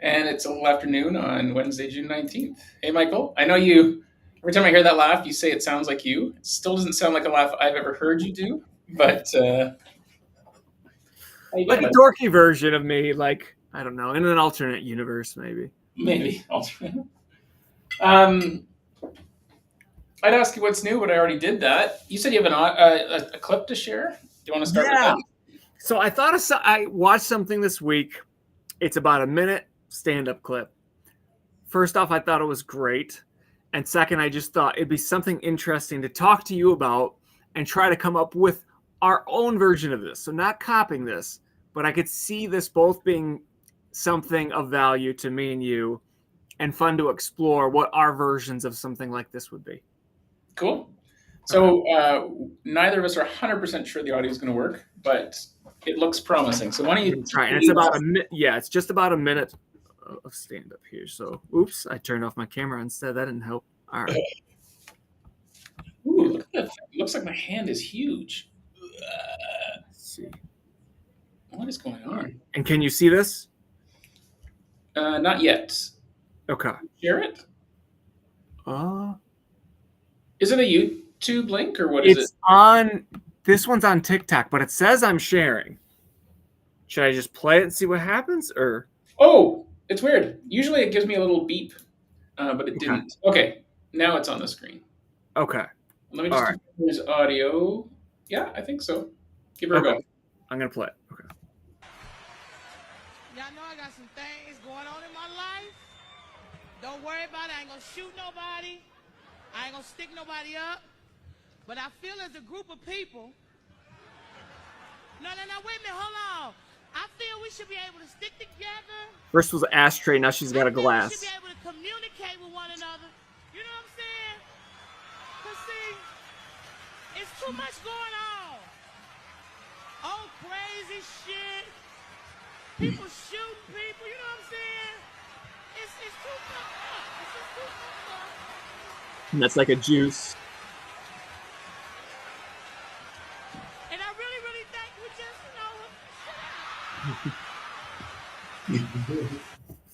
And it's a little afternoon on Wednesday, June 19th. Hey, Michael, I know you, every time I hear that laugh, you say it sounds like you. It still doesn't sound like a laugh I've ever heard you do, but how you Like doing, a buddy? dorky version of me, like, I don't know, in an alternate universe, maybe. Maybe. Um, I'd ask you what's new, but I already did that. You said you have a clip to share. Do you want to start with Yeah. that? So I watched something this week. It's about a minute stand-up clip. First off, I thought it was great. And second, I just thought it'd be something interesting to talk to you about and try to come up with our own version of this. So not copying this, but I could see this both being something of value to me and you and fun to explore what our versions of something like this would be. Cool. Okay. So neither of us are 100% sure the audio is going to work, but it looks promising. So why don't I'm you gonna try. And it's lead about off? it's just about a minute of stand up here. So oops, I turned off my camera instead. That didn't help. All right. Ooh, look at that. It looks like my hand is huge. Let's see. What is going All right. on? And can you see this? Not yet. Okay. Share it. Uh Is it a YouTube link or what is it? it's on this one's on TikTok, but it says I'm sharing. Should I just play it and see what happens? Or Oh, it's weird. Usually it gives me a little beep, but it okay. didn't. Okay, now it's on the screen. Okay. Let me All just right. confirm there's audio. Yeah, I think so. Give her a Okay. go. I'm gonna play it. Okay. Y'all know I got some things going on in my life. Don't worry about it. I ain't gonna shoot nobody. I ain't gonna stick nobody up. But I feel as a group of people. No, wait a minute, hold on. I feel we should be able to stick together. First was an ashtray, now she's got a I feel we should be glass. able to communicate with one another. You know what I'm saying? Cause see, it's too much going on. Oh, crazy shit. People shooting people, you know what I'm saying? It's too fucked up. It's just too fucked up. And that's like a juice. And I really, really think we just,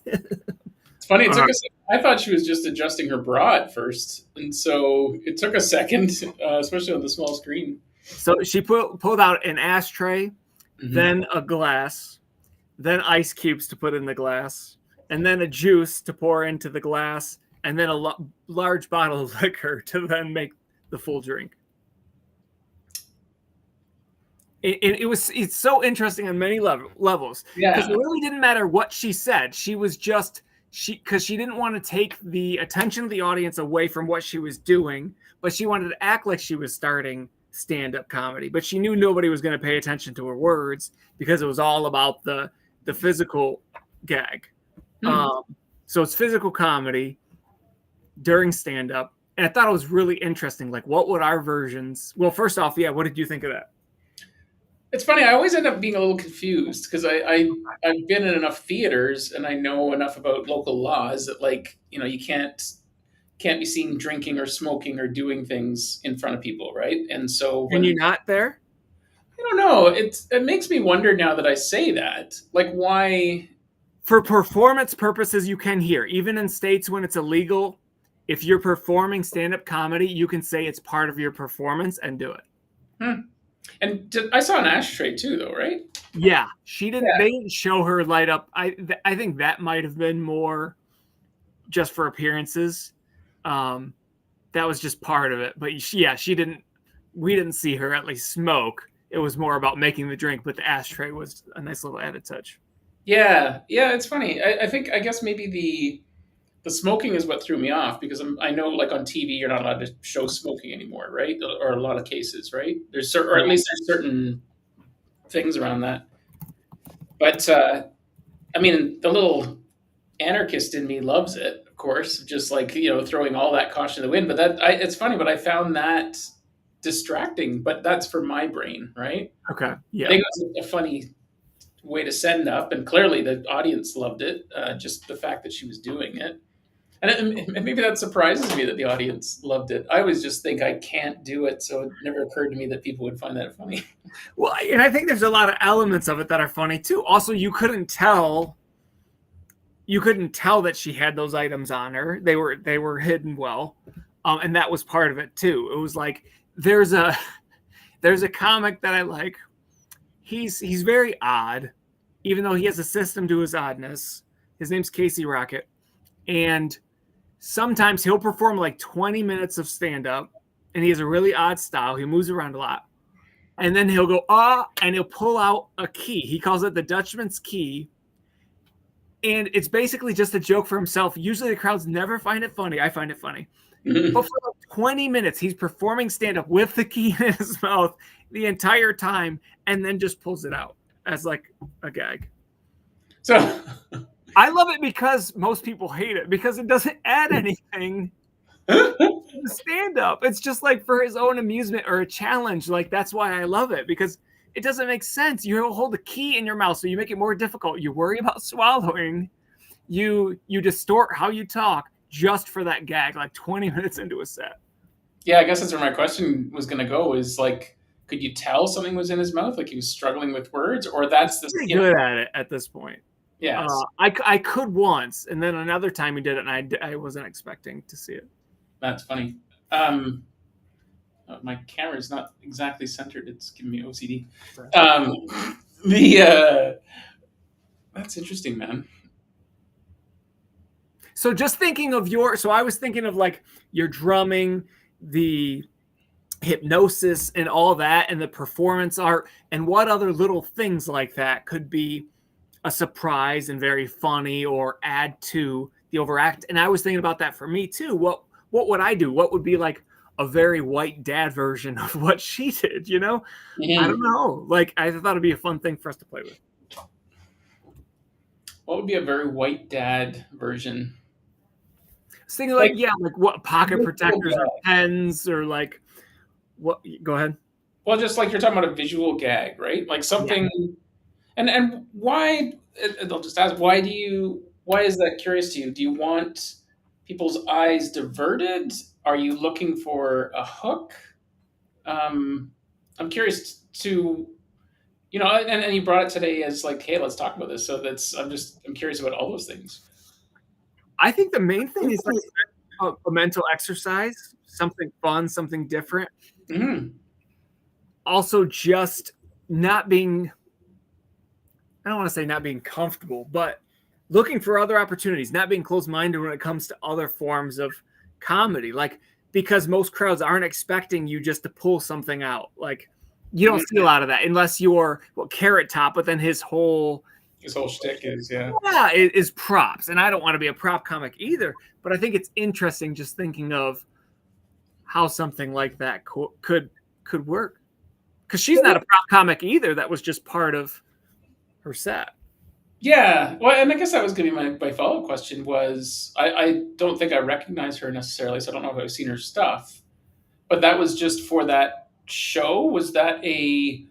It's funny. It All took right. us. I thought she was just adjusting her bra at first, and so it took a second, especially on the small screen. So she pulled out an ashtray, Mhm. then a glass, then ice cubes to put in the glass, and then a juice to pour into the glass, and then a large bottle of liquor to then make the full drink. It's so interesting on many levels because Yeah. it really didn't matter what she said. She was just because she didn't want to take the attention of the audience away from what she was doing, but she wanted to act like she was starting stand-up comedy. But she knew nobody was going to pay attention to her words because it was all about the physical gag. Hmm. Um, so it's physical comedy during stand-up, and I thought it was really interesting. Like, what would our versions? Well, first off, yeah, what did you think of that? It's funny. I always end up being a little confused because I've been in enough theaters and I know enough about local laws that you can't be seen drinking or smoking or doing things in front of people, right? And so And you're when not there? I don't know, it makes me wonder now that I say that, like why. For performance purposes, you can hear. Even in states when it's illegal, if you're performing stand-up comedy, you can say it's part of your performance and do it. Hmm. And I saw an ashtray too, though, right? Yeah, she didn't. Yeah. They didn't show her light up. I think that might have been more just for appearances. Um, that was just part of it. But she didn't. We didn't see her at least smoke. It was more about making the drink, but the ashtray was a nice little added touch. Yeah, yeah, it's funny. I guess maybe the smoking is what threw me off because I know like on TV you're not allowed to show smoking anymore, right? Or a lot of cases, right? There's certain, or at Yeah. least there's certain things around that. But I mean, the little anarchist in me loves it, of course, just like throwing all that caution to the wind. But it's funny, but I found that distracting. But that's for my brain, right? Okay. I Yeah. think it was a funny way to send up, and clearly the audience loved it. Just the fact that she was doing it. And maybe that surprises me that the audience loved it. I always just think I can't do it, so it never occurred to me that people would find that funny. Well, and I think there's a lot of elements of it that are funny too. Also, you couldn't tell that she had those items on her. They were hidden well, and that was part of it too. It was like there's a there's a comic that I like. He's very odd, even though he has a system to his oddness. His name's Casey Rocket, and sometimes he'll perform like 20 minutes of stand up, and he has a really odd style. He moves around a lot, and then he'll go and he'll pull out a key. He calls it the Dutchman's key, and it's basically just a joke for himself. Usually the crowds never find it funny. I find it funny. But for like 20 minutes, he's performing stand up with the key in his mouth the entire time, and then just pulls it out as like a gag. So I love it because most people hate it because it doesn't add anything to stand up. It's just like for his own amusement or a challenge. Like that's why I love it, because it doesn't make sense. You hold a key in your mouth, so you make it more difficult. You worry about swallowing. You distort how you talk just for that gag, like 20 minutes into a set. yeah, I guess that's where my question was going to go. Is like, could you tell something was in his mouth, like he was struggling with words, or that's the Pretty good at it at this point. yeah. I could once, and then another time he did it, and I wasn't expecting to see it. That's funny. My camera's not exactly centered. It's giving me OCD. The that's interesting, man. So just thinking of so I was thinking of like your drumming, the hypnosis and all that, and the performance art, and what other little things like that could be a surprise and very funny or add to the overact. And I was thinking about that for me too. What would I do? What would be like a very white dad version of what she did, you know? Mm-hmm. I don't know. Like I thought it'd be a fun thing for us to play with. What would be a very white dad version? I was thinking like what pocket protectors or pens or like what go ahead. Well, just like you're talking about a visual gag, right? Like something and why they'll just ask why is that curious to you? Do you want people's eyes diverted? Are you looking for a hook? I'm curious to and you brought it today as like, hey, let's talk about this. So I'm curious about all those things. I think the main thing is like a mental exercise, something fun, something different. Mm-hmm. Also, just not being, I don't want to say not being comfortable, but looking for other opportunities, not being closed-minded when it comes to other forms of comedy. Like, because most crowds aren't expecting you just to pull something out. Like, you don't see a lot of that unless you're Carrot Top, but then his whole shtick is is props, and I don't want to be a prop comic either. But I think it's interesting just thinking of how something like that could work, because she's not a prop comic either. That was just part of her set. Yeah, well, and I guess that was going to be my follow-up question. Was I don't think I recognize her necessarily, so I don't know if I've seen her stuff. But that was just for that show. Was that a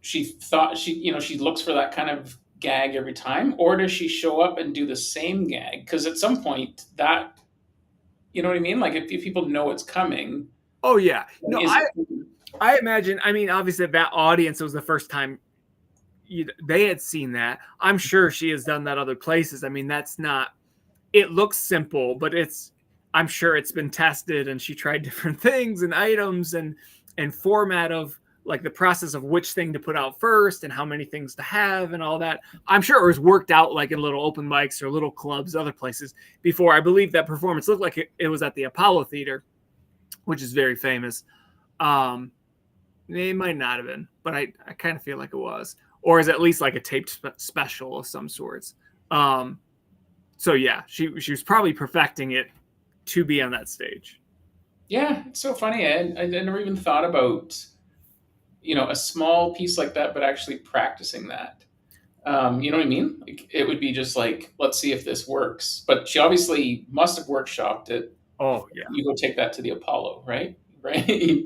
she thought she looks for that kind of gag every time, or does she show up and do the same gag? Because at some point that, you know what I mean? Like if people know it's coming. Oh yeah, no, I imagine. I mean, obviously that audience, it was the first time they had seen that. I'm sure she has done that other places. I mean, that's not. It looks simple, but I'm sure it's been tested, and she tried different things and items and format of like the process of which thing to put out first and how many things to have and all that. I'm sure it was worked out like in little open mics or little clubs, other places before. I believe that performance looked like it was at the Apollo Theater, which is very famous. It might not have been, but I kind of feel like it was, or is at least like a taped special of some sorts. So yeah, she was probably perfecting it to be on that stage. Yeah, it's so funny. I never even thought about a small piece like that, but actually practicing that. You know what I mean? Like, it would be just like, let's see if this works. But she obviously must have workshopped it. Oh yeah. You go take that to the Apollo, right? Right.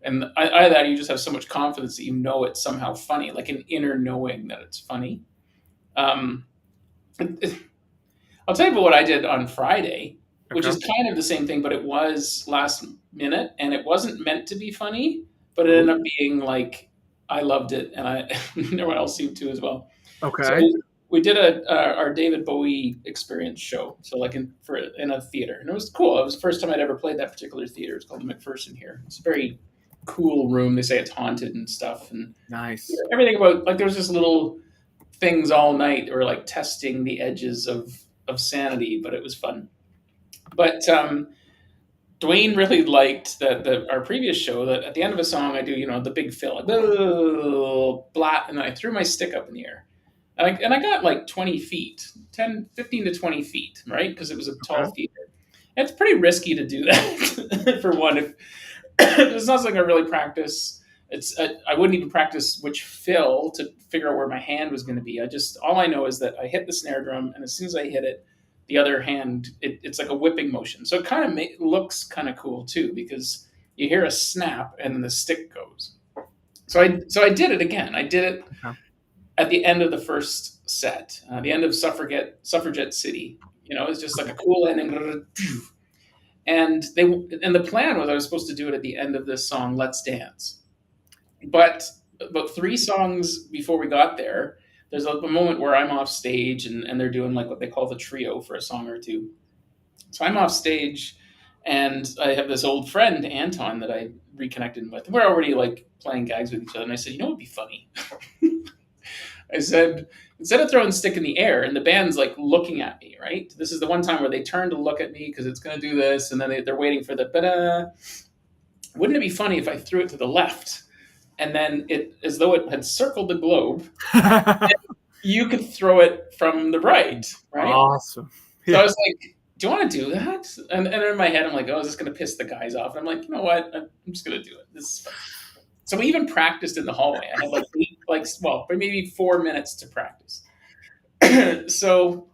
And either that, you just have so much confidence that you know it's somehow funny, like an inner knowing that it's funny. I'll tell you about what I did on Friday, which Okay. is kind of the same thing, but it was last minute and it wasn't meant to be funny, but it ended Ooh. up being like I loved it and everyone else seemed to as well. So Okay. we did our David Bowie experience show, so like in a theater, and it was cool. It was the first time I'd ever played that particular theater. It's called the McPherson here. It's a very cool room. They say it's haunted and stuff, and Nice. everything about like there was just little things all night that were like testing the edges of sanity, but it was fun. But Dwayne really liked that our previous show that at the end of a song I do the big fill like blah, and then I threw my stick up in the air. And I got like 20 feet, 10, 15 to 20 feet, right? Because it was a tall Okay. theater. And it's pretty risky to do that, for one. If it's not something I really practice, I wouldn't even practice which fill to figure out where my hand was going to be. All I know is that I hit the snare drum, and as soon as I hit it, the other hand, it's like a whipping motion. So it kind of looks kind of cool too, because you hear a snap and then the stick goes. So I did it again. I did it Okay. at the end of the first set, the end of Suffragette City. It's just like a cool ending. And the plan was I was supposed to do it at the end of this song, Let's Dance. But about 3 songs before we got there, there's a moment where I'm off stage and they're doing like what they call the trio for a song or two. So I'm off stage and I have this old friend, Anton, that I reconnected with. We're already like playing gags with each other. And I said, you know what would be funny? I said, instead of throwing the stick in the air and the band's like looking at me, right? This is the one time where they turn to look at me because it's going to do this. And then they're waiting for the ba-da. Wouldn't it be funny if I threw it to the left and then as though it had circled the globe, you could throw it from the right, right? Awesome. So I was like, do you want to do that? And in my head, I'm like, oh, is this going to piss the guys off? And I'm like, you know what? I'm just going to do it. This is fun. So we even practiced in the hallway. I had maybe 4 minutes to practice. So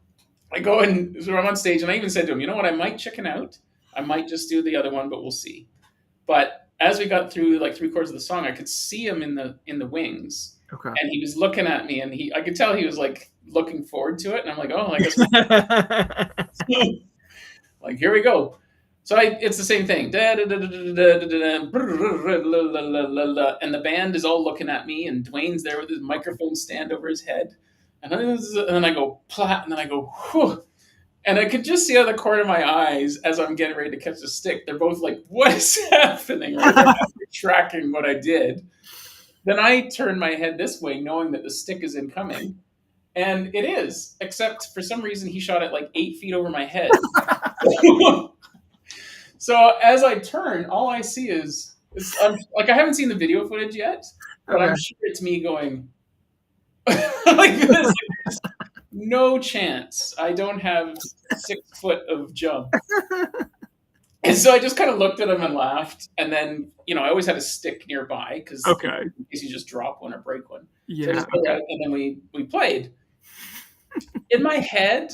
I go and so I'm on stage, and I even said to him, you know what? I might chicken out. I might just do the other one, but we'll see. But as we got through like 3 quarters of the song, I could see him in the wings, Okay. and he was looking at me, and I could tell he was like looking forward to it. And I'm like, oh, I guess like here we go. So it's the same thing. And the band is all looking at me, and Dwayne's there with his microphone stand over his head. And then I go, plat, and then I go, whew. And I could just see out of the corner of my eyes as I'm getting ready to catch the stick, they're both like, what is happening? Right? They're tracking what I did. Then I turn my head this way, knowing that the stick is incoming. And it is, except for some reason he shot it like 8 feet over my head. So as I turn, all I see is like I haven't seen the video footage yet, but Okay. I'm sure it's me going like this. Like, no chance. I don't have 6 foot of jump. And so I just kind of looked at him and laughed. And then, I always had a stick nearby because Okay. in case you just drop one or break one. So I Yeah. just put that, and then we played. In my head,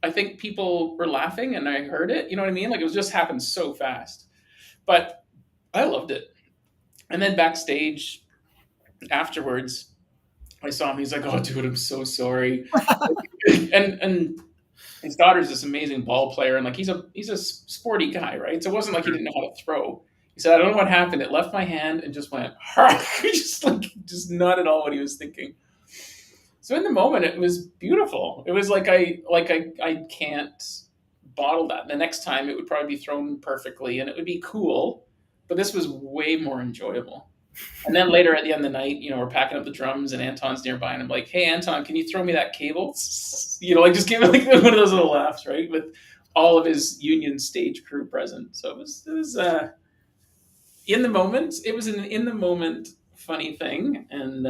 I think people were laughing and I heard it. You know what I mean? Like it was just happened so fast. But I loved it. And then backstage afterwards, I saw him. He's like, "Oh, dude, I'm so sorry." and his daughter's this amazing ball player, and like he's a sporty guy, right? So it wasn't like he didn't know how to throw. He said, "I don't know what happened. It left my hand and just went, just not at all what he was thinking." So in the moment, it was beautiful. It was like I can't bottle that. The next time, it would probably be thrown perfectly, and it would be cool. But this was way more enjoyable. And then later at the end of the night, we're packing up the drums, and Anton's nearby, and I'm like, "Hey, Anton, can you throw me that cable?" Like just give me like one of those little laughs, right? With all of his union stage crew present. So it was in the moment. It was an in the moment funny thing, and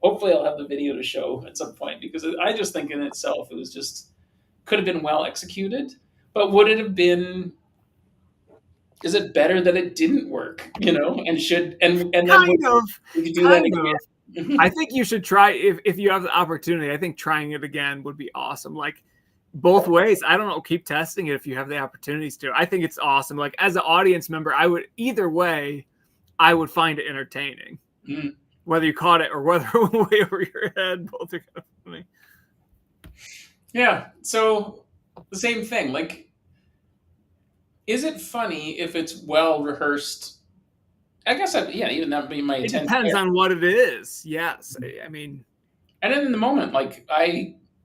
hopefully I'll have the video to show at some point because I just think in itself it was just could have been well executed, but would it have been? Is it better that it didn't work? And then Kind of. would you do that Kind of. again? I think you should try if you have the opportunity. I think trying it again would be awesome. Like both ways. I don't know. Keep testing it if you have the opportunities to. I think it's awesome. Like as an audience member, I would either way, I would find it entertaining. Mm. Whether you caught it or whether it went way over your head, both are kind of funny. Yeah. So the same thing. Like, is it funny if it's well rehearsed? I guess, yeah, even that would be my It intent depends there. on what it is. Yes. I mean, And then in the moment, like,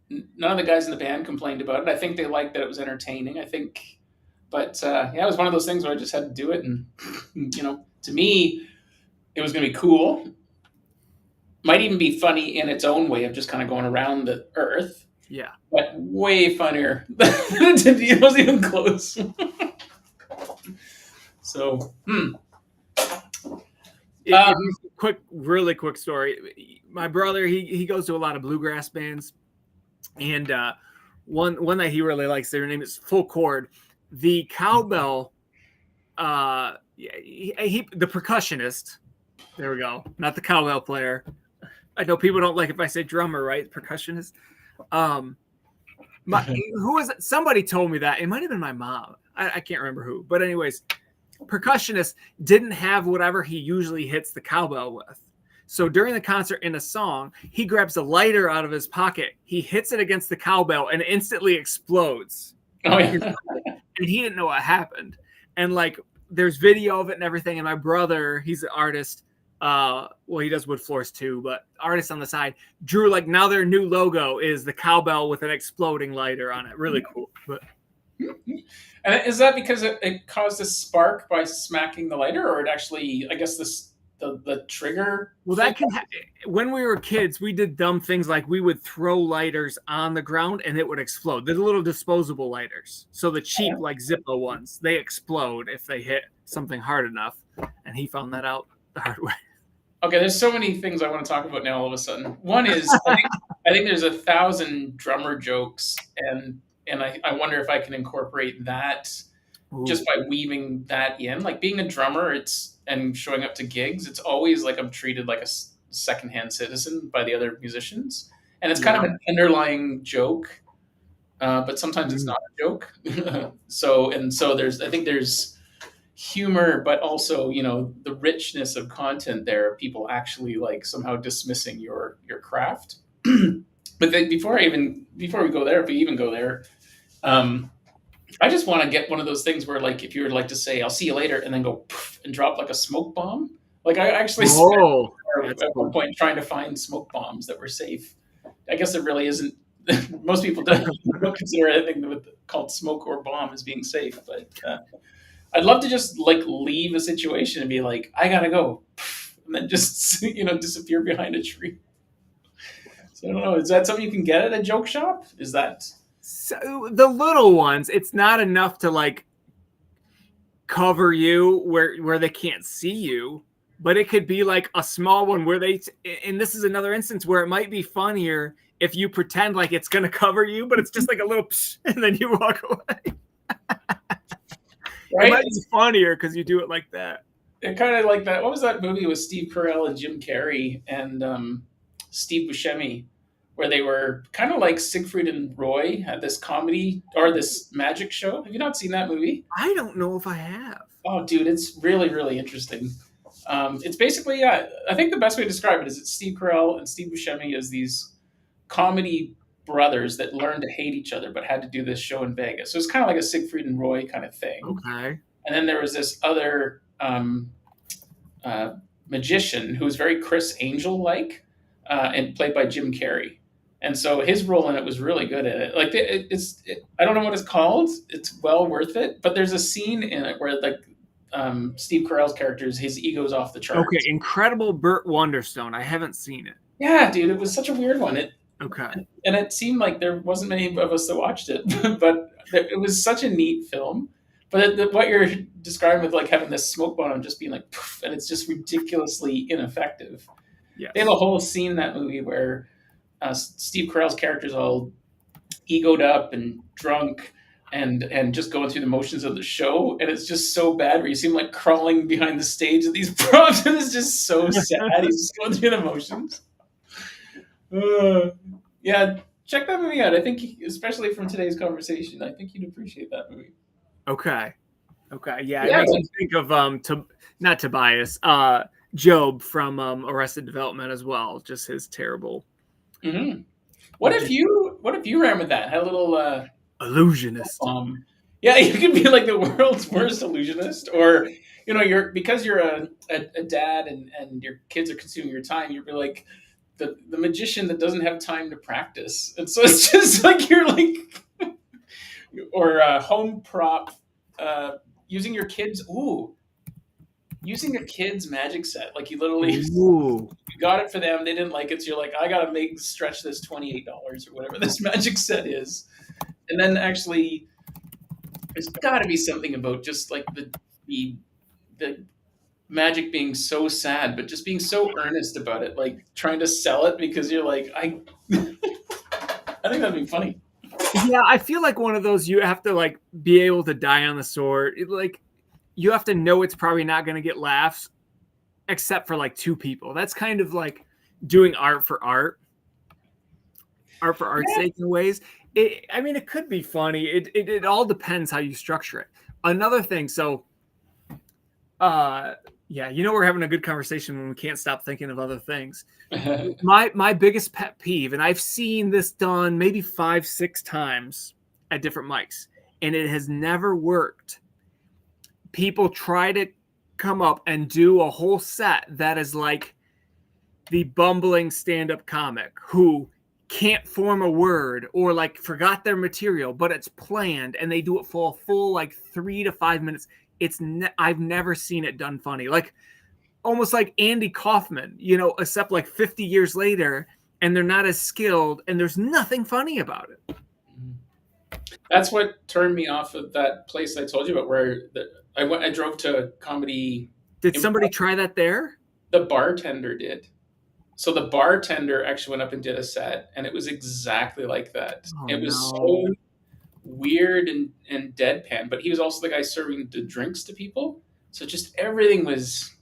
none of the guys in the band complained about it. I think they liked that it was entertaining. I think, but yeah, it was one of those things where I just had to do it. And, to me, it was going to be cool. Might even be funny in its own way of just kind of going around the earth, yeah. but way funnier. It wasn't even close. So, Really quick story. My brother, he goes to a lot of bluegrass bands, and one that he really likes, their name is Full Chord. The cowbell, the percussionist. There we go. Not the cowbell player. I know people don't like if I say drummer, right? Percussionist. Who was it? Somebody told me that. It might have been my mom. I can't remember who. But anyways, percussionist didn't have whatever he usually hits the cowbell with. So during the concert in a song, he grabs a lighter out of his pocket. He hits it against the cowbell and it instantly explodes. oh yeah. And he didn't know what happened. And like, there's video of it and everything. And my brother, he's an artist. He does wood floors too, but artist on the side drew like now their new logo is the cowbell with an exploding lighter on it. Really cool. But And is that because it caused a spark by smacking the lighter, or it actually, I guess, the trigger? well, that can when we were kids, we did dumb things like we would throw lighters on the ground and it would explode. They're the little disposable lighters. So the cheap like Zippo ones, they explode if they hit something hard enough. And he found that out the hard way. Okay, there's so many things I want to talk about now. All of a sudden, one is I think there's 1,000 drummer jokes, and I wonder if I can incorporate that just by weaving that in. Like being a drummer, and showing up to gigs, it's always like I'm treated like a secondhand citizen by the other musicians, and it's kind of an underlying joke, but sometimes it's not a joke. so I think there's humor, but also the richness of content there. People actually like somehow dismissing your craft. But then before we go there, if we even go there, I just want to get one of those things where, like, if you were like to say, "I'll see you later," and then go poof, and drop like a smoke bomb. Like I actually spent at one point trying to find smoke bombs that were safe. I guess it really isn't. Most people don't consider anything called smoke or bomb as being safe, but I'd love to just like leave a situation and be like, I gotta go, and then just disappear behind a tree. So I don't know. Is that something you can get at a joke shop? Is that so the little ones? It's not enough to like cover you where they can't see you, but it could be like a small one where and this is another instance where it might be funnier if you pretend like it's gonna cover you, but it's just like a little psh, and then you walk away. Right? It might be funnier because you do it like that. It kind of like that. What was that movie with Steve Carell and Jim Carrey and Steve Buscemi, where they were kind of like Siegfried and Roy at this comedy or this magic show? Have you not seen that movie? I don't know if I have. Oh, dude, it's really, really interesting. It's basically, I think the best way to describe it is it's Steve Carell and Steve Buscemi as these comedy brothers that learned to hate each other but had to do this show in Vegas. So it's kind of like a Siegfried and Roy kind of thing. Okay. And then there was this other magician who was very Chris Angel-like and played by Jim Carrey. And so his role in it was really good at it. Like I don't know what it's called. It's well worth it. But there's a scene in it where like Steve Carell's character, his ego's off the charts. Okay, Incredible Burt Wonderstone. I haven't seen it. Yeah, dude, it was such a weird one. Okay. And it seemed like there wasn't many of us that watched it, but it was such a neat film. But what you're describing with like having this smoke bomb and just being like, poof, and it's just ridiculously ineffective. Yes. They have a whole scene in that movie where Steve Carell's character is all egoed up and drunk and just going through the motions of the show, and it's just so bad where you see him like crawling behind the stage of these props, and it's just so sad. He's just going through the motions. Yeah, check that movie out. I think, especially from today's conversation, I think you'd appreciate that movie. Okay. Yeah, it makes me think of not Tobias, Job from Arrested Development as well. Just his terrible. Mm-hmm. What if you ran with that? Had a little illusionist. Yeah, you can be like the world's worst illusionist, or you're because you're a dad and your kids are consuming your time. You're like the magician that doesn't have time to practice, and so it's just like you're like or home prop using your kids. Using a kid's magic set, like you literally Ooh. you got it for them. They didn't like it, so you're like, I gotta stretch this $28 or whatever this magic set is, and then actually, there's got to be something about just like the magic being so sad, but just being so earnest about it, like trying to sell it because you're like, I think that'd be funny. Yeah, I feel like one of those you have to like be able to die on the sword. Like you have to know it's probably not going to get laughs, except for like two people. That's kind of like doing art for art's sake in ways. I mean, it could be funny. It all depends how you structure it. Another thing, so yeah, we're having a good conversation when we can't stop thinking of other things. My biggest pet peeve, and I've seen this done maybe 5-6 times at different mics, and it has never worked. People try to come up and do a whole set that is like the bumbling stand-up comic who can't form a word or like forgot their material, but it's planned, and they do it for a full like 3 to 5 minutes. I've never seen it done funny. Like almost like Andy Kaufman, except like 50 years later, and they're not as skilled, and there's nothing funny about it. That's what turned me off of that place I told you about, where I drove to comedy. Did somebody try that there? The bartender did. So the bartender actually went up and did a set, and it was exactly like that. Oh, it was no. so weird and deadpan, but he was also the guy serving the drinks to people. So just everything was.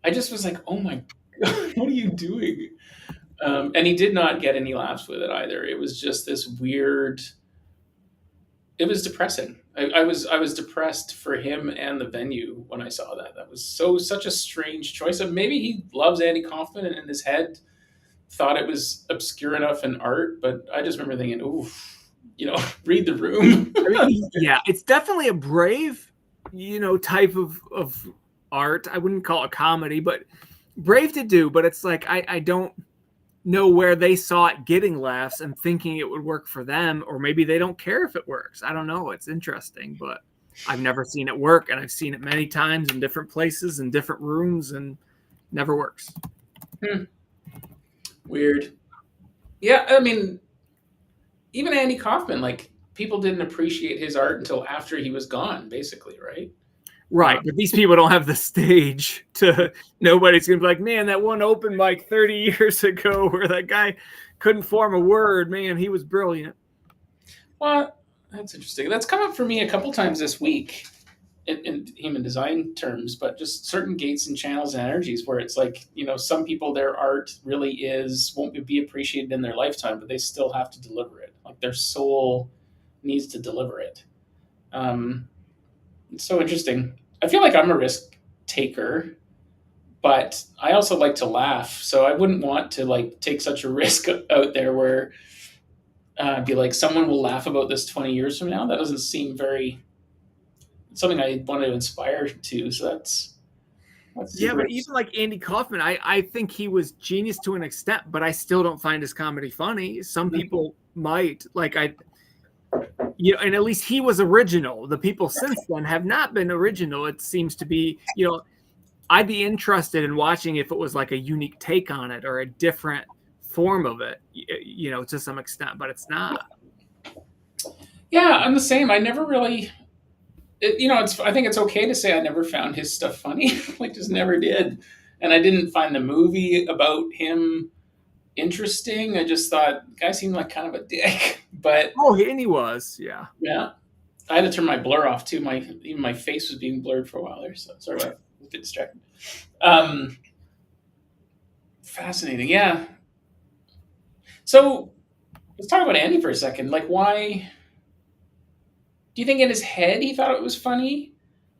I just was like, oh my God, what are you doing? And he did not get any laughs with it either. It was just this weird. It was depressing. I was depressed for him and the venue when I saw that. That was such a strange choice. And maybe he loves Andy Kaufman and in his head thought it was obscure enough in art, but I just remember thinking, oof, read the room. I mean, yeah, it's definitely a brave, type of art. I wouldn't call it comedy, but brave to do. But it's like I don't know where they saw it getting laughs and thinking it would work for them, or maybe they don't care if it works. I don't know. It's interesting, but I've never seen it work, and I've seen it many times in different places in different rooms, and never works. Weird. Yeah, I mean, even Andy Kaufman, like people didn't appreciate his art until after he was gone, basically, right? Right, but these people don't have the stage to. Nobody's gonna be like, man, that one open mic 30 years ago where that guy couldn't form a word, man, he was brilliant. Well, that's interesting. That's come up for me a couple times this week in human design terms, but just certain gates and channels and energies where it's like, some people, their art really won't be appreciated in their lifetime, but they still have to deliver it. Like their soul needs to deliver it. It's so interesting. I feel like I'm a risk taker, but I also like to laugh. So I wouldn't want to like take such a risk out there where be like, someone will laugh about this 20 years from now. That doesn't seem something I want to inspire to. So that's yeah, but even like Andy Kaufman, I think he was genius to an extent, but I still don't find his comedy funny. Some people might like and at least he was original. The people since then have not been original. It seems to be, I'd be interested in watching if it was like a unique take on it or a different form of it, to some extent, but it's not. Yeah, I'm the same. I never really, I think it's okay to say I never found his stuff funny. Like just never did. And I didn't find the movie about him interesting. I just thought the guy seemed like kind of a dick, but and he was, yeah. I had to turn my blur off too. Even my face was being blurred for a while there, so sorry, I was a bit distracted. Fascinating, yeah. So let's talk about Andy for a second. Like, why do you think in his head he thought it was funny,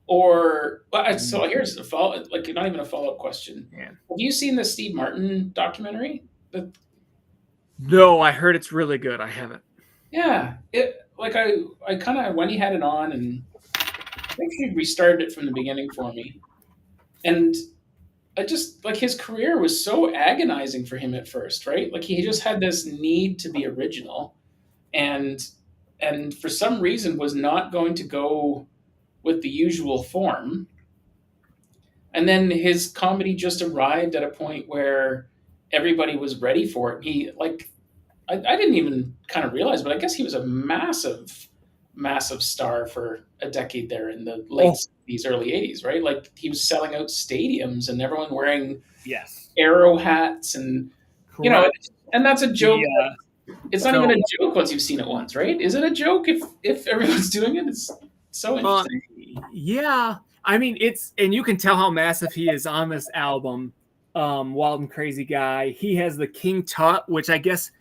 or so here's a follow, like not even a follow-up question. Yeah. Have you seen the Steve Martin documentary? No, I heard it's really good. I haven't. Yeah. like I kind of when he had it on, and I think he restarted it from the beginning for me, and I just like his career was so agonizing for him at first, right? Like he just had this need to be original, and for some reason was not going to go with the usual form. And then his comedy just arrived at a point where everybody was ready for it. He like I didn't even kind of realize, but I guess he was a massive star for a decade there in the late Oh, 70s, early 80s, right? Like he was selling out stadiums and everyone wearing yes. arrow hats, and you know, Correct. and that's a joke. The It's not even so a joke once you've seen it once, right? Is it a joke if everyone's doing it? It's so uh interesting. yeah, I mean it's and you can tell how massive he is on this album. Wild and Crazy Guy. He has the King Tut, which I guess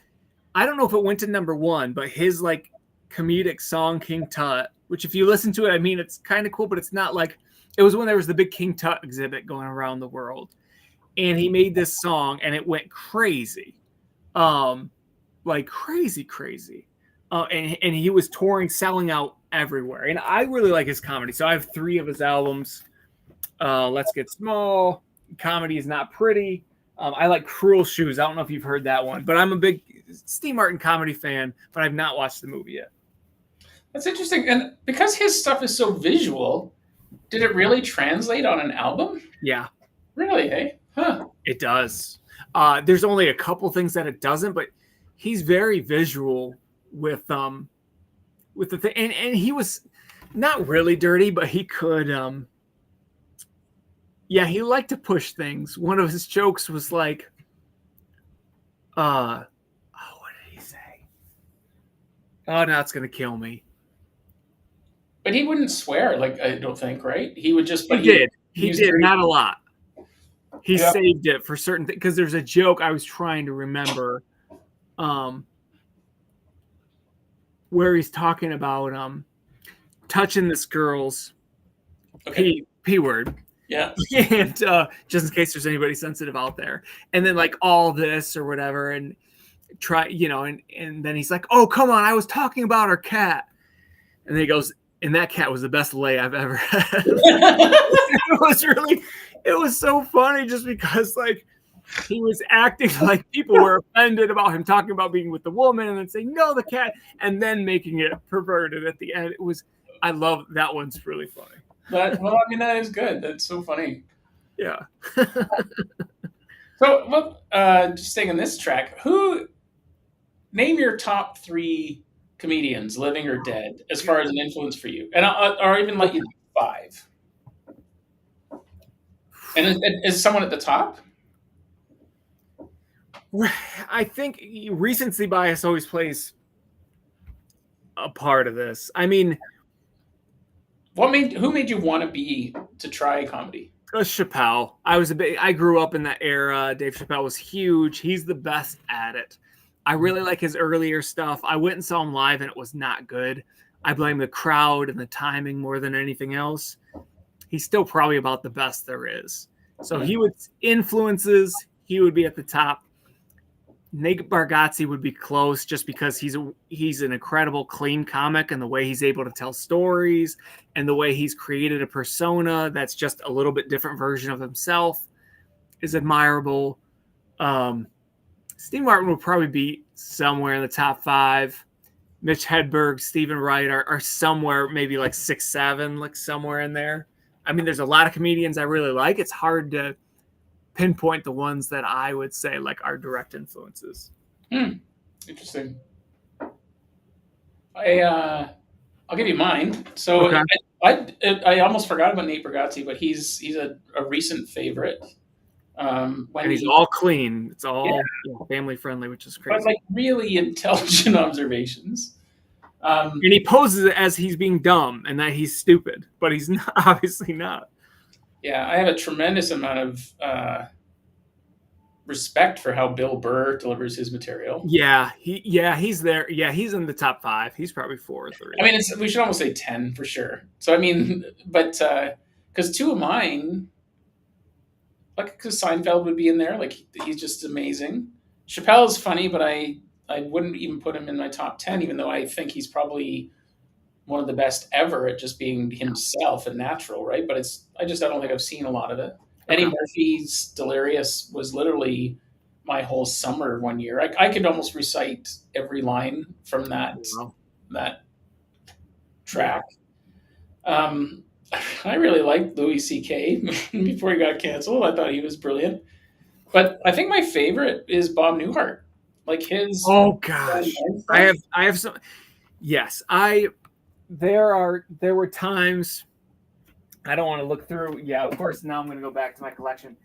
I don't know if it went to number one, but his like comedic song King Tut, which if you listen to it, I mean it's kind of cool, but it's not like it was when there was the big King Tut exhibit going around the world, and he made this song and it went crazy, um, like crazy. And he was touring, selling out everywhere. And I really like his comedy, so I have three of his albums. Let's Get Small, Comedy Is Not Pretty. I like Cruel Shoes. I don't know if you've heard that one, but I'm a big Steve Martin comedy fan, but I've not watched the movie yet. That's interesting. And because his stuff is so visual, did it really translate on an album? Yeah, Really, hey? Huh. it does. There's only a couple things that it doesn't, but he's very visual with the thing, and he was not really dirty, but he could yeah, he liked to push things. One of his jokes was like, what did he say? Oh, now it's gonna kill me. But he wouldn't swear, like I don't think, right? He would just, He but he did. He used did, very, not a lot. He yeah. saved it for certain things because there's a joke I was trying to remember, um, where he's talking about touching this girl's Okay. p word, Yeah. and just in case there's anybody sensitive out there, and then like all this or whatever, and try, and then he's like, "Oh, come on, I was talking about our cat," and then he goes, "And that cat was the best lay I've ever had." It was so funny just because like he was acting like people were offended about him talking about being with the woman and then saying no, the cat, and then making it perverted at the end. I love that one's really funny. Well, I mean, that is good. That's so funny. Yeah. So, well, just staying on this track, name your top three comedians, living or dead, as far as an influence for you, and or even let you do five. And is someone at the top? I think recency bias always plays a part of this. I mean, Who made you want to try comedy? Chappelle. I grew up in that era. Dave Chappelle was huge. He's the best at it. I really like his earlier stuff. I went and saw him live and it was not good. I blame the crowd and the timing more than anything else. He's still probably about the best there is. So he would he would be at the top. Nate Bargatze would be close just because he's an incredible clean comic, and the way he's able to tell stories and the way he's created a persona that's just a little bit different version of himself is admirable. Steve Martin would probably be somewhere in the top five. Mitch Hedberg, Stephen Wright are somewhere maybe like 6, 7, like somewhere in there. I mean, there's a lot of comedians I really like. It's hard to pinpoint the ones that I would say like are direct influences. Interesting. I'll give you mine. So Okay. I almost forgot about Nate Bargatze, but he's a recent favorite. And he's all clean. It's all family friendly, which is crazy. But like really intelligent observations. And he poses it as he's being dumb and that he's stupid, but he's not, obviously not. Yeah, I have a tremendous amount of respect for how Bill Burr delivers his material. Yeah, he's there. Yeah, he's in the top 5. He's probably 4 or 3. I mean, we should almost say 10 for sure. So I mean, but because two of mine, like, because Seinfeld would be in there, like he's just amazing. Chappelle's funny, but I I wouldn't even put him in my top 10, even though I think he's probably one of the best ever at just being himself and natural, right? But I don't think I've seen a lot of it. Eddie Okay. Murphy's Delirious was literally my whole summer one year. I could almost recite every line from Wow. that track. Um, I really liked Louis C.K. before he got canceled. I thought he was brilliant. But I think my favorite is Bob Newhart. Like his Oh gosh. stuff. I have some. Yes, there were times. I don't want to look through. Yeah, of course. Now I'm going to go back to my collection.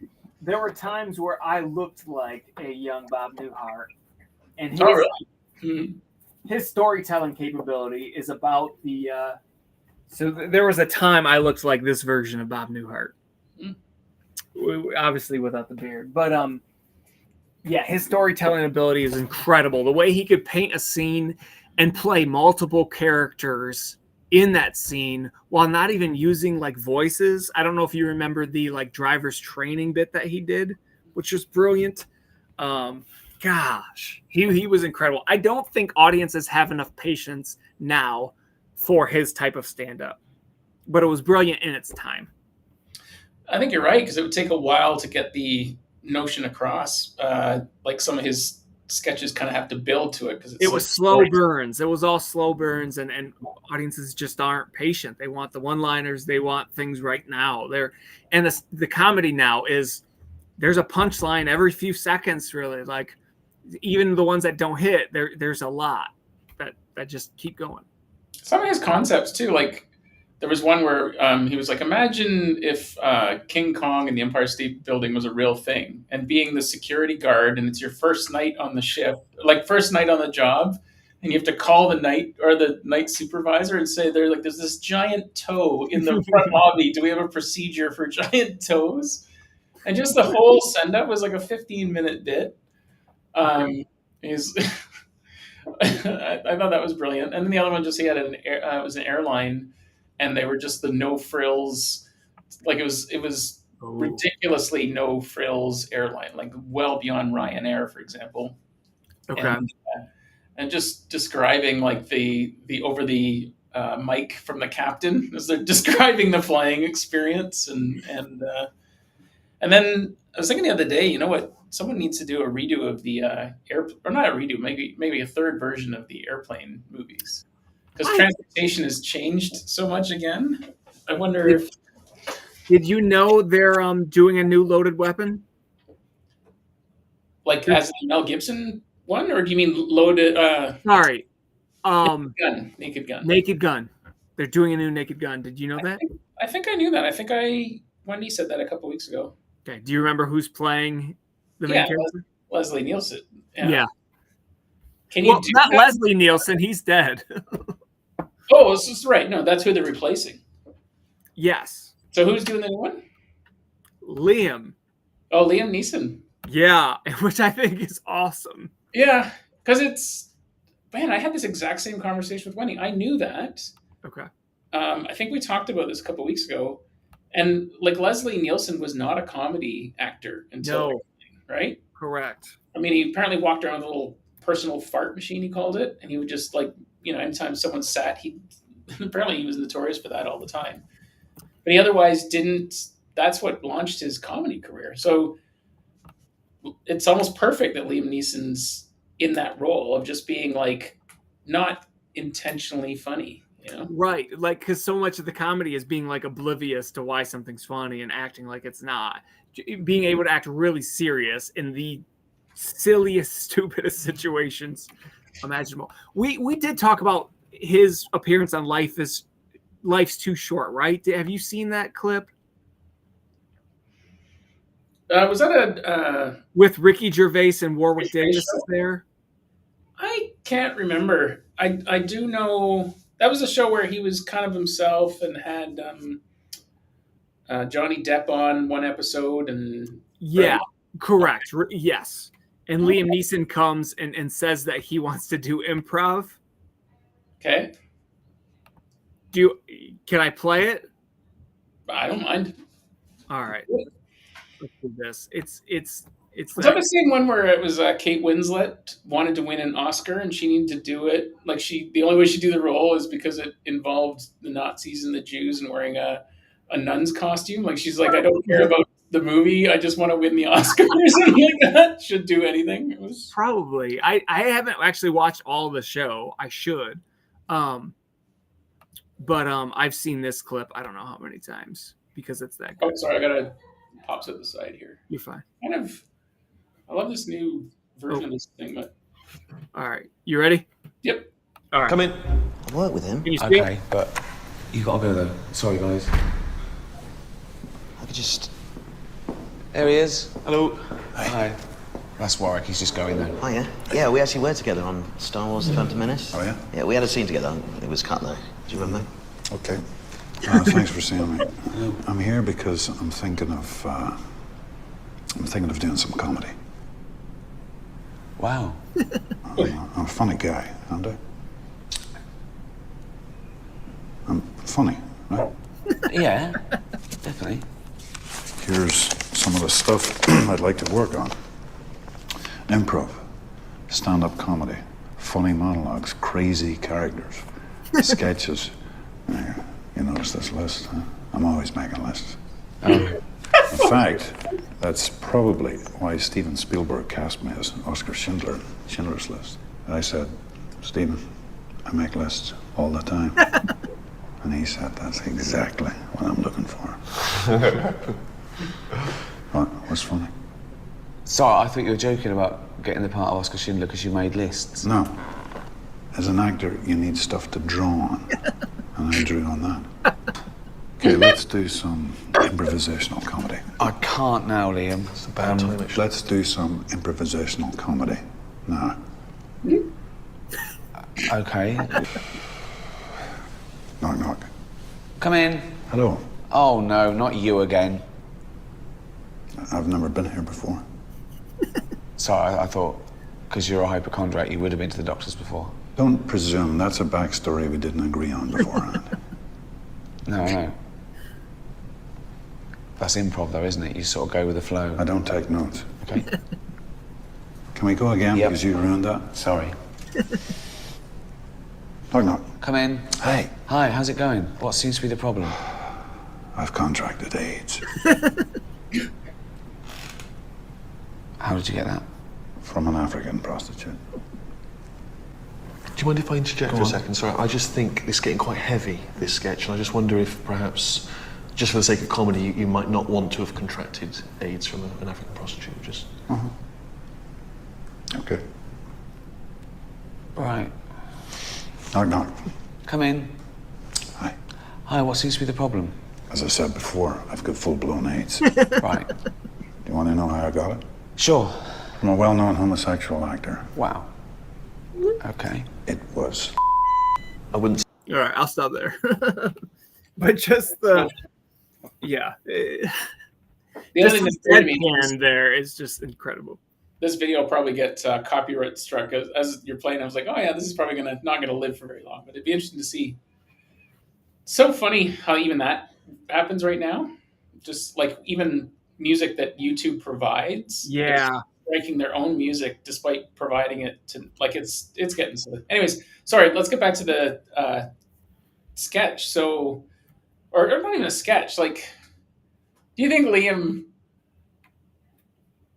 There were times where I looked like a young Bob Newhart, and Oh, really? Hmm. his storytelling capability is about the. There was a time I looked like this version of Bob Newhart, obviously without the beard, but yeah, his storytelling ability is incredible. The way he could paint a scene and play multiple characters in that scene while not even using like voices. I don't know if you remember the like driver's training bit that he did, which was brilliant. Gosh, he was incredible. I don't think audiences have enough patience now for his type of stand-up, but it was brilliant in its time. I think you're right because it would take a while to get the notion across. Like some of his sketches kind of have to build to it because It it's like was slow burns. It was all slow burns, and audiences just aren't patient. They want the one-liners. They want things right now. And the comedy now is there's a punchline every few seconds. Really, like even the ones that don't hit, there's a lot that just keep going. some of his concepts too. Like there was one where he was like, imagine if King Kong and the Empire State Building was a real thing, and being the security guard, and it's your first night on the shift, like first night on the job, and you have to call the night supervisor and say, there's this giant toe in the front lobby. Do we have a procedure for giant toes? And just the whole send up was like a 15-minute bit. He's I thought that was brilliant. And then the other one just he had it was an airline, and they were just the no frills, like it was Oh, ridiculously no frills airline, like well beyond Ryanair, for example, okay. and just describing like the over the mic from the captain as they're describing the flying experience, and then I was thinking the other day, you know what? Someone needs to do a redo of the air, or not a redo, maybe a third version of the airplane movies, because I, transportation has changed so much again. I wonder did, if did you know they're doing a new Loaded Weapon? like as the Mel Gibson one, or do you mean loaded Sorry, Naked Gun? Naked Gun. They're doing a new Naked Gun. Did you know that? I think I knew that. I think Wendy said that a couple weeks ago. Okay. Do you remember who's playing the main Yeah, character? Leslie Nielsen. Yeah. Yeah. Can you Well, do not that? Leslie Nielsen. He's dead. Oh, this is right. No, that's who they're replacing. Yes. So who's doing the new one? Liam. Oh, Liam Neeson. Yeah, which I think is awesome. Yeah, because man, I had this exact same conversation with Wendy. I knew that. Okay. I think we talked about this a couple weeks ago, and like Leslie Nielsen was not a comedy actor until No, right. correct. I mean, he apparently walked around with a little personal fart machine. He called it, and he would just like anytime someone sat, he apparently he was notorious for that all the time. But he otherwise didn't. That's what launched his comedy career. So it's almost perfect that Liam Neeson's in that role of just being like not intentionally funny, you know? Right. Like, because so much of the comedy is being like oblivious to why something's funny and acting like it's not. Being able to act really serious in the silliest, stupidest situations imaginable. We did talk about his appearance on Life's Too Short, right? Have you seen that clip Was that a with Ricky Gervais and Warwick Space Davis is show? there? I can't remember. I do know that was a show where he was kind of himself and had Johnny Depp on one episode, and Yeah, right. correct. Yes. And Liam Neeson comes and says that he wants to do improv. Okay, Can I play it? I don't mind. All right. Let's do this. It's Was that that. the same one where it was Kate Winslet wanted to win an Oscar and she needed to do it? Like the only way she do the role is because it involved the Nazis and the Jews and wearing a nun's costume. Like she's like, I don't care about the movie. I just want to win the Oscar or something like that. Should do anything. It was Probably. I haven't actually watched all of the show. I should. But I've seen this clip I don't know how many times because it's that oh good. sorry, I gotta pops at the side here. You're fine. Kind of I love this new version Oh. of this thing, but All right. You ready? yep. All right. Come in. I work with him. Can you speak? Okay, but you got to go though. Sorry, guys. I could just. There he is. Hello. Hi. That's Warwick. He's just going there. Oh, yeah? Yeah, we actually worked together on Star Wars: The Phantom Menace. Oh, yeah? Yeah, we had a scene together. It was cut, though. Do you remember? Okay. Thanks for seeing me. I'm here because I'm thinking of doing some comedy. Wow. I'm a funny guy, aren't I? I'm funny, right? Yeah, definitely. Here's some of the stuff I'd like to work on. Improv, stand-up comedy, funny monologues, crazy characters, sketches. You notice this list, huh? I'm always making lists. In fact, that's probably why Steven Spielberg cast me as Oscar Schindler, Schindler's List. I said, Steven, I make lists all the time. And he said, that's exactly what I'm looking for. What's funny? Sorry, I thought you were joking about getting the part of Oscar Schindler because you made lists. No. As an actor, you need stuff to draw on. And I drew on that. Okay, let's do some improvisational comedy. I can't now, Liam. It's a bad time, actually. Let's do some improvisational comedy. Now. Okay. Knock, knock. Come in. Hello. Oh no, not you again. I've never been here before. Sorry, I thought because you're a hypochondriac, you would have been to the doctors before. Don't presume. That's a backstory we didn't agree on beforehand. No, I know. That's improv, though, isn't it? You sort of go with the flow. I don't take notes. Okay. Can we go again? Yep. Because you ruined that? Sorry. Knock, knock. Come in. Hey, Hi, how's it going? What seems to be the problem? I've contracted AIDS. How did you get that? From an African prostitute. Do you mind if I interject for a second? Sorry, I just think it's getting quite heavy, this sketch, and I just wonder if perhaps, just for the sake of comedy, you might not want to have contracted AIDS from an African prostitute. Just. Okay. Right. Knock, knock. Come in. Hi. Hi, what seems to be the problem? As I said before, I've got full-blown AIDS. Right. Do you want to know how I got it? Sure. I'm a well-known homosexual actor. Wow. Okay. It was. I wouldn't. All right, I'll stop there. But just yeah, The just other thing the that's weird to me is deadpan there is just incredible. this video will probably get copyright struck as you're playing. I was like, oh yeah, this is probably not gonna live for very long, but it'd be interesting to see. So funny how even that happens right now. Just like even music that YouTube provides, Yeah. ranking their own music despite providing it to like it's getting silly. Anyways, sorry. Let's get back to the sketch. So, or not even a sketch. Like, do you think Liam?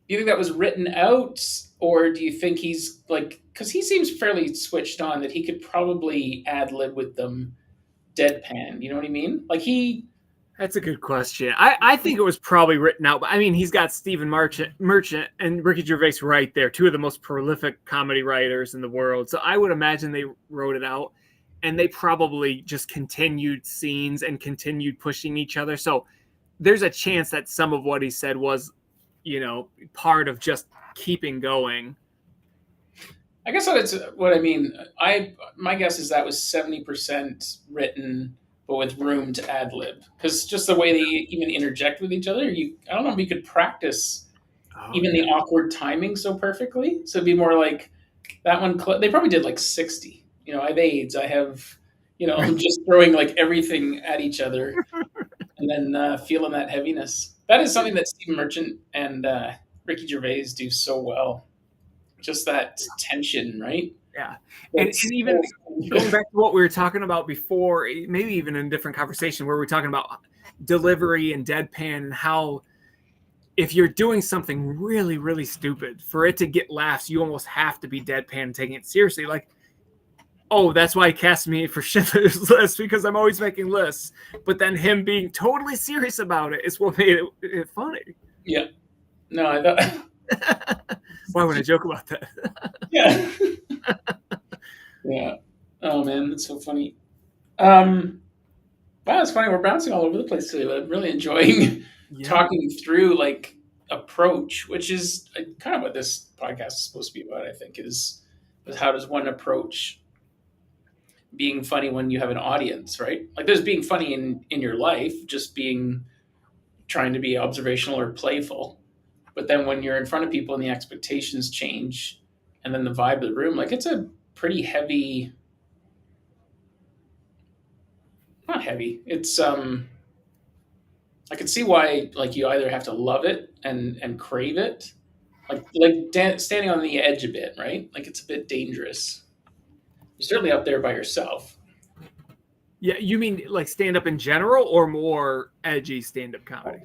Do you think that was written out, or do you think he's like? Because he seems fairly switched on that he could probably ad lib with them, deadpan. You know what I mean? Like he. That's a good question. I think it was probably written out, but I mean, he's got Stephen Merchant and Ricky Gervais right there, two of the most prolific comedy writers in the world. So I would imagine they wrote it out, and they probably just continued scenes and continued pushing each other. So there's a chance that some of what he said was, part of just keeping going. I guess what I mean. My guess is that was 70% written, but with room to ad lib, because just the way they even interject with each other, I don't know if you could practice the awkward timing so perfectly. So it'd be more like that one. They probably did like 60. I have AIDS. I have, just throwing like everything at each other, and then feeling that heaviness. That is something that Stephen Merchant and Ricky Gervais do so well. Just that tension, right? Yeah. And even going back to what we were talking about before, maybe even in a different conversation where we're talking about delivery and deadpan and how if you're doing something really, really stupid, for it to get laughs, you almost have to be deadpan and taking it seriously. Like, oh, that's why he cast me for Schindler's List, because I'm always making lists. But then him being totally serious about it is what made it funny. Yeah. No, I thought. Why would I joke about that? Yeah. Yeah. Oh man, that's so funny. Wow, it's funny. We're bouncing all over the place today, but I'm really enjoying talking through like approach, which is kind of what this podcast is supposed to be about. I think is how does one approach being funny when you have an audience, right? Like there's being funny in your life, just being trying to be observational or playful. But then when you're in front of people and the expectations change and then the vibe of the room, like it's a pretty heavy, not heavy. It's I can see why like you either have to love it and crave it, standing on the edge a bit, right? Like it's a bit dangerous. You're certainly up there by yourself. Yeah, you mean like stand up in general or more edgy stand up comedy?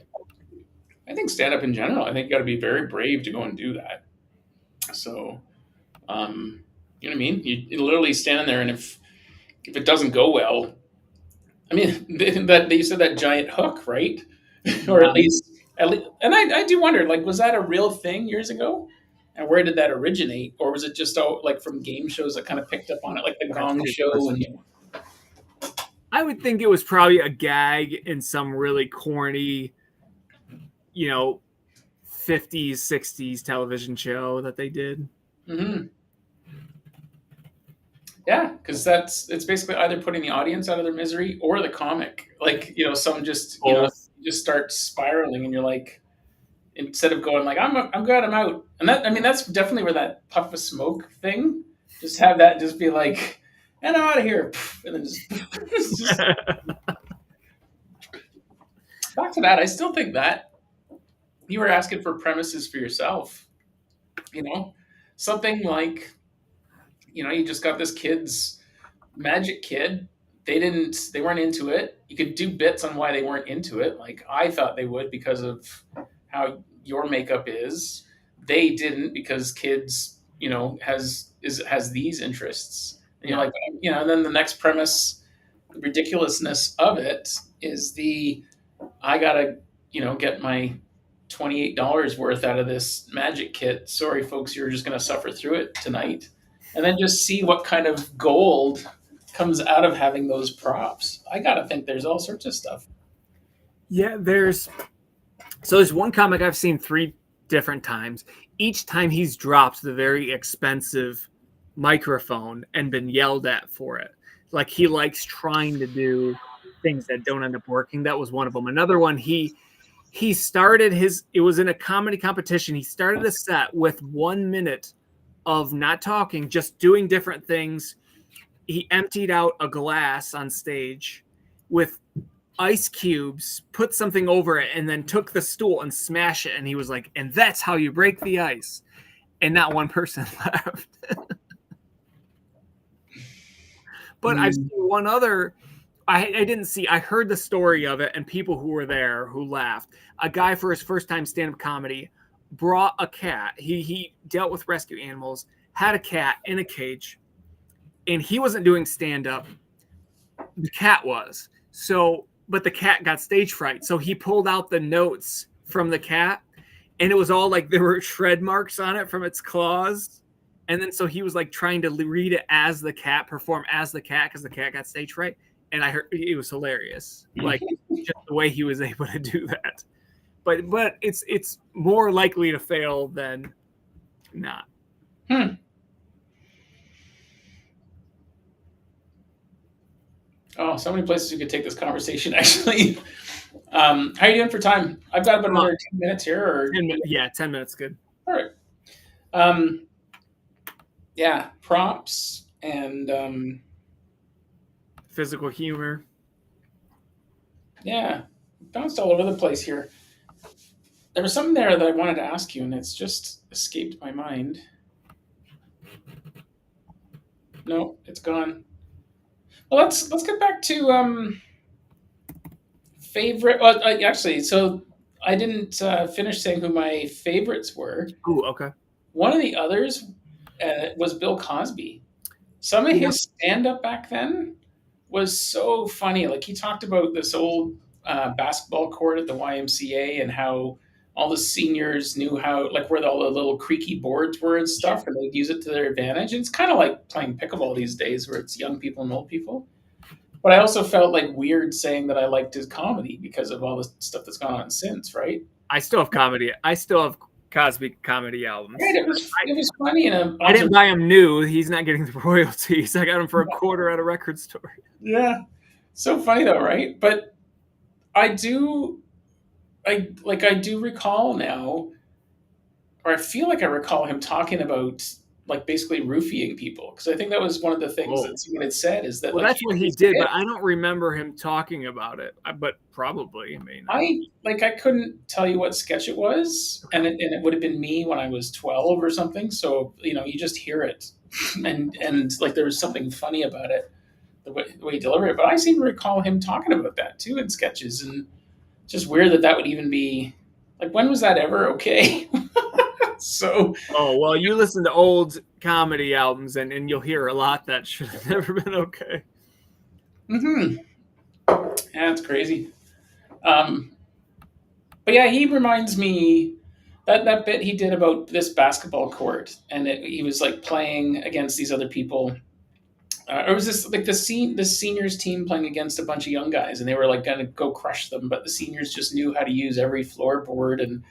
I think stand up in general. I think you got to be very brave to go and do that. So, you know what I mean? You're literally standing there, and if it doesn't go well, I mean, that you said that giant hook, right? Or at least, and I do wonder, like, was that a real thing years ago? And where did that originate? Or was it just like from game shows that kind of picked up on it, like the Gong Show? And I would think it was probably a gag in some really corny, 50s, 60s television show that they did. Mm-hmm. Yeah, because it's basically either putting the audience out of their misery or the comic. Like, some just, just start spiraling and you're like, instead of going like, I'm good, I'm out. And that's definitely where that puff of smoke thing, just have that just be like, and I'm out of here. And then just back to that. I still think that you were asking for premises for yourself, something like, you just got this kid's magic kid. They weren't into it. You could do bits on why they weren't into it. Like I thought they would because of how your makeup is. They didn't because kids, has these interests. And you're like, and then the next premise, the ridiculousness of it is I gotta, get my $28 worth out of this magic kit. Sorry, folks, you're just gonna suffer through it tonight. And then just see what kind of gold comes out of having those props. I gotta think there's all sorts of stuff. Yeah, there's one comic I've seen 3 different times. Each time he's dropped the very expensive microphone and been yelled at for it. Like he likes trying to do things that don't end up working. That was one of them. Another one, he started it was in a comedy competition. He started a set with 1 minute of not talking, just doing different things. He emptied out a glass on stage with ice cubes, put something over it, and then took the stool and smashed it. And he was like, and that's how you break the ice. And not one person laughed. But I've seen one other. I heard the story of it and people who were there who laughed. A guy for his first time stand-up comedy brought a cat. He dealt with rescue animals, had a cat in a cage, and he wasn't doing stand-up. The cat was. But the cat got stage fright. So he pulled out the notes from the cat, and it was all like there were shred marks on it from its claws. And then so he was like trying to read it as the cat, perform as the cat, because the cat got stage fright. And I heard it was hilarious. Like just the way he was able to do that. But it's more likely to fail than not. Oh, so many places you could take this conversation, actually. How are you doing for time? I've got about another 10 minutes here. Or 10 minutes, yeah, 10 minutes, good. All right. Yeah, props and physical humor. Yeah, bounced all over the place here. there was something there that I wanted to ask you, and it's just escaped my mind. No, it's gone. Well, let's get back to favorite. Well, actually, so I didn't finish saying who my favorites were. Ooh, okay. One of the others was Bill Cosby. Some of Yeah. his stand up back then was so funny. Like he talked about this old basketball court at the YMCA and how all the seniors knew how, like, where all the little creaky boards were and stuff, and they'd use it to their advantage. And it's kind of like playing pickleball these days, where it's young people and old people. But I also felt like weird saying that I liked his comedy because of all the stuff that's gone on since, right? I still have comedy. I still have Cosby comedy albums. Right. It was funny in a. I didn't buy him new. He's not getting the royalties. I got him for a quarter at a record store. Yeah, so funny though, right? But I do, I do recall now, or I feel like I recall him talking about like basically roofing people because I think that was one of the things Oh. that someone had said is that Well, like that's what he did, but I don't remember him talking about it. But probably, I mean, I couldn't tell you what sketch it was, and it would have been me when I was 12 or something. So you just hear it, and like there was something funny about it, the way he delivered it. But I seem to recall him talking about that too in sketches, and it's just weird that would even be like when was that ever okay? So oh well, you listen to old comedy albums, and you'll hear a lot that should have never been okay. yeah, it's crazy. Um, but yeah, he reminds me that bit he did about this basketball court, and he was like playing against these other people. Or was this like the seniors team playing against a bunch of young guys, and they were like gonna go crush them, but the seniors just knew how to use every floorboard, and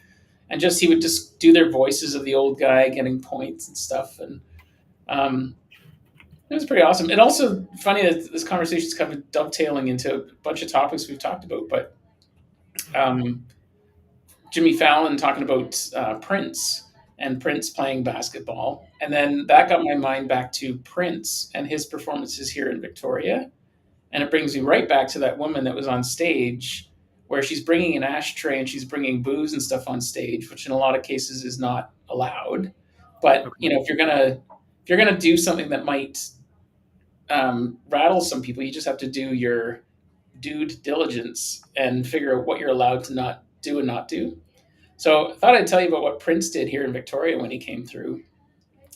just he would just do their voices of the old guy getting points and stuff, and um, it was pretty awesome. And also funny that this conversation is kind of dovetailing into a bunch of topics we've talked about, but um, Jimmy Fallon talking about Prince and Prince playing basketball. And then that got my mind back to Prince and his performances here in Victoria. And it brings me right back to that woman that was on stage where she's bringing an ashtray and she's bringing booze and stuff on stage, which in a lot of cases is not allowed. But, if you're going to do something that might rattle some people, you just have to do your due diligence and figure out what you're allowed to not do and not do. So I thought I'd tell you about what Prince did here in Victoria when he came through,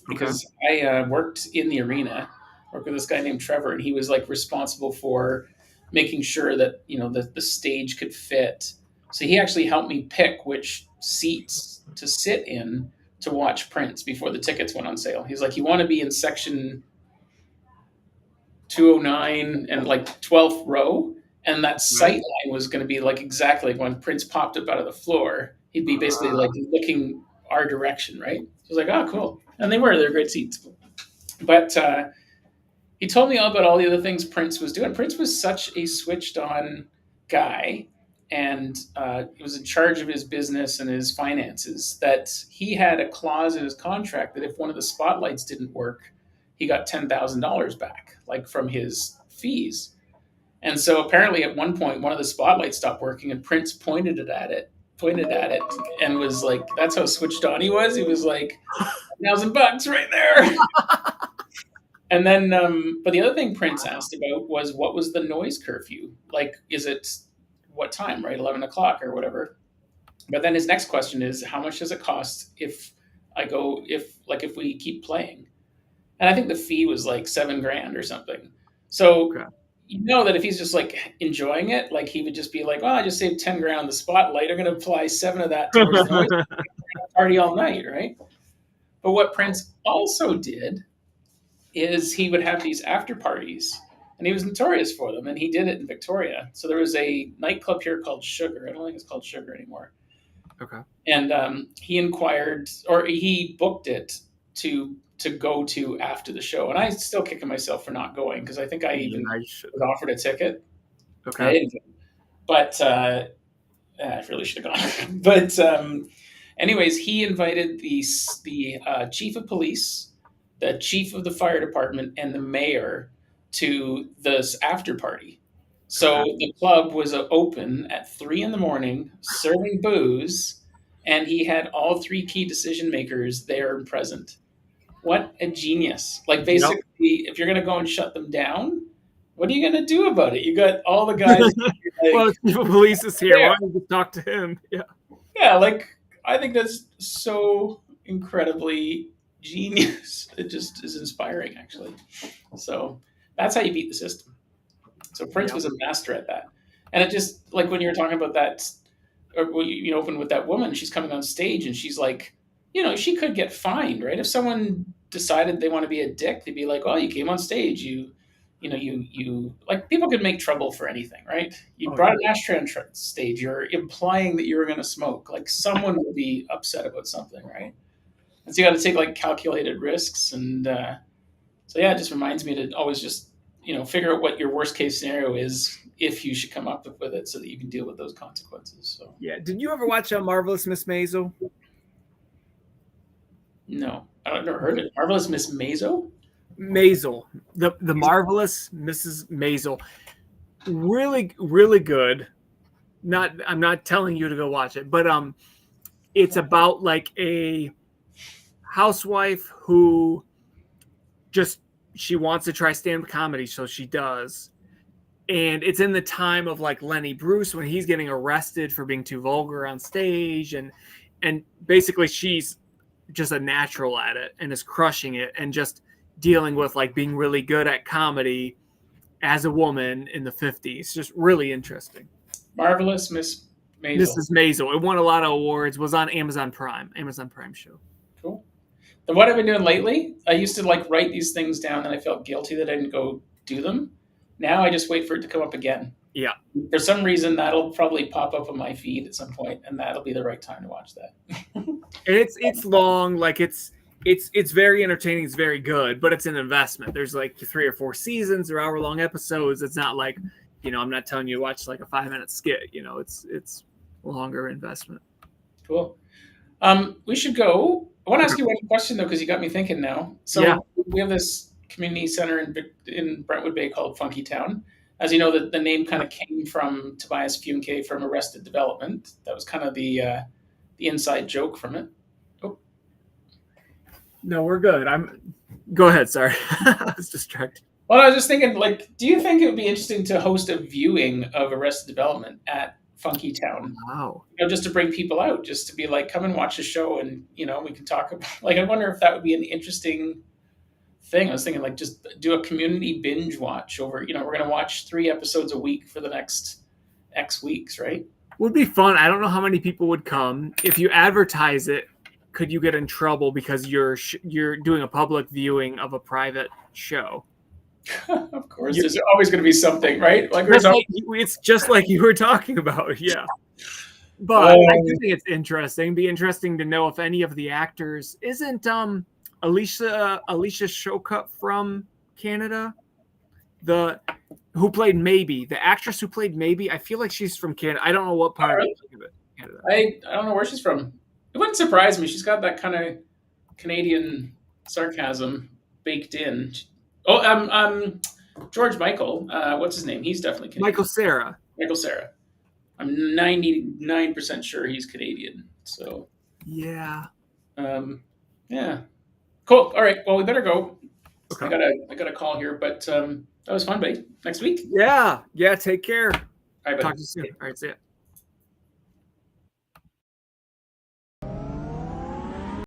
because I worked in the arena, worked with this guy named Trevor, and he was like responsible for making sure that the stage could fit. So he actually helped me pick which seats to sit in to watch Prince before the tickets went on sale. He's like, you want to be in section 209 and like 12th row, and that sight line was going to be like exactly like when Prince popped up out of the floor, he'd be basically like looking our direction, right? So I was like, oh, cool. And they're great seats. But he told me all about all the other things Prince was doing. Prince was such a switched on guy, and he was in charge of his business and his finances, that he had a clause in his contract that if one of the spotlights didn't work, he got $10,000 back, like from his fees. And so apparently at one point, one of the spotlights stopped working, and Prince pointed at it, and was like, "That's how switched on he was." He was like, $1,000 right there. And then, but the other thing Prince asked about was what was the noise curfew? Like, is it what time, right? 11 o'clock or whatever. But then his next question is, how much does it cost if we keep playing? And I think the fee was like $7,000 or something. So that if he's just like enjoying it, like he would just be like, "Well, I just saved $10,000 on the spotlight. I'm going to apply 7 of that towards the noise party all night, right?" But what Prince also did is he would have these after parties, and he was notorious for them. And he did it in Victoria. So there was a nightclub here called Sugar. I don't think it's called Sugar anymore. Okay. And he inquired, or he booked it to go to after the show. And I still kicking myself for not going, because I think I even was offered a ticket. Okay. But I really should have gone. But anyways, he invited the chief of police, the chief of the fire department, and the mayor to this after party. So the club was open at 3 a.m, serving booze, and he had all three key decision makers there and present. What a genius! Like basically, if you're going to go and shut them down, what are you going to do about it? You got all the guys. Well, Like, the chief of police is here. yeah, Why don't you talk to him? Yeah. yeah. Like I think that's so incredibly genius. It just is inspiring, actually. So that's how you beat the system. So Prince was a master at that. And it just like when you were talking about that, or when you open with that woman, she's coming on stage and she's like, she could get fined, right? If someone decided they want to be a dick, they'd be like, "Oh, you came on stage, you like people could make trouble for anything, right? You brought an ashtray on stage, you're implying that you were going to smoke. Like someone would be upset about something, right? And so you got to take like calculated risks, and so yeah, it just reminds me to always just figure out what your worst case scenario is if you should come up with it, so that you can deal with those consequences. So Yeah. Did you ever watch Marvelous Miss Maisel? no, I've never heard it. Marvelous Miss Maisel. Maisel, the Marvelous Mrs. Maisel, really, really good. I'm not telling you to go watch it, but it's about like a housewife who she wants to try stand-up comedy, so she does. And it's in the time of like Lenny Bruce when he's getting arrested for being too vulgar on stage, and basically she's just a natural at it and is crushing it, and just dealing with like being really good at comedy as a woman in the 50s. Just really interesting. Marvelous Miss Maisel. Mrs. Maisel. It won a lot of awards, was on Amazon Prime show. Cool. And what I've been doing lately, I used to like write these things down and I felt guilty that I didn't go do them. Now I just wait for it to come up again. Yeah. For some reason, that'll probably pop up on my feed at some point, and that'll be the right time to watch that. And it's long, like it's very entertaining, it's very good, but it's an investment. There's like 3 or 4 seasons or hour-long episodes. It's not like, I'm not telling you to watch like a 5-minute skit. It's a longer investment. Cool. We should go. I want to ask you one question though, because you got me thinking now. So we have this community center in Brentwood Bay called Funky Town. As you know, the name kind of came from Tobias Funke from Arrested Development. That was kind of the inside joke from it. Oh. No, we're good. Go ahead. Sorry, I was distracted. Well, I was just thinking, like, do you think it would be interesting to host a viewing of Arrested Development at Funky Town? Wow. Just to bring people out, just to be like, come and watch the show, and we can talk about. Like, I wonder if that would be an interesting thing. I was thinking, like, just do a community binge watch over. We're going to watch 3 episodes a week for the next X weeks, right? Would be fun. I don't know how many people would come if you advertise it. Could you get in trouble because you're doing a public viewing of a private show? Of course, there's always going to be something, right? Like it's just like you were talking about, yeah. But I do think it's interesting. It'd be interesting to know if any of the actors isn't Alicia Showcup from Canada, who played Maybe, the actress who played Maybe. I feel like she's from Canada. I don't know what part of Canada. I don't know where she's from. It wouldn't surprise me. She's got that kind of Canadian sarcasm baked in. Oh, George Michael. What's his name? He's definitely Canadian. Michael Cera. Michael Cera. I'm 99% sure he's Canadian. So yeah. Yeah. Cool. All right. Well, we better go. Okay. I got a call here, but that was fun, buddy. Next week. Yeah. Take care. All right, talk to you soon. All right, see ya.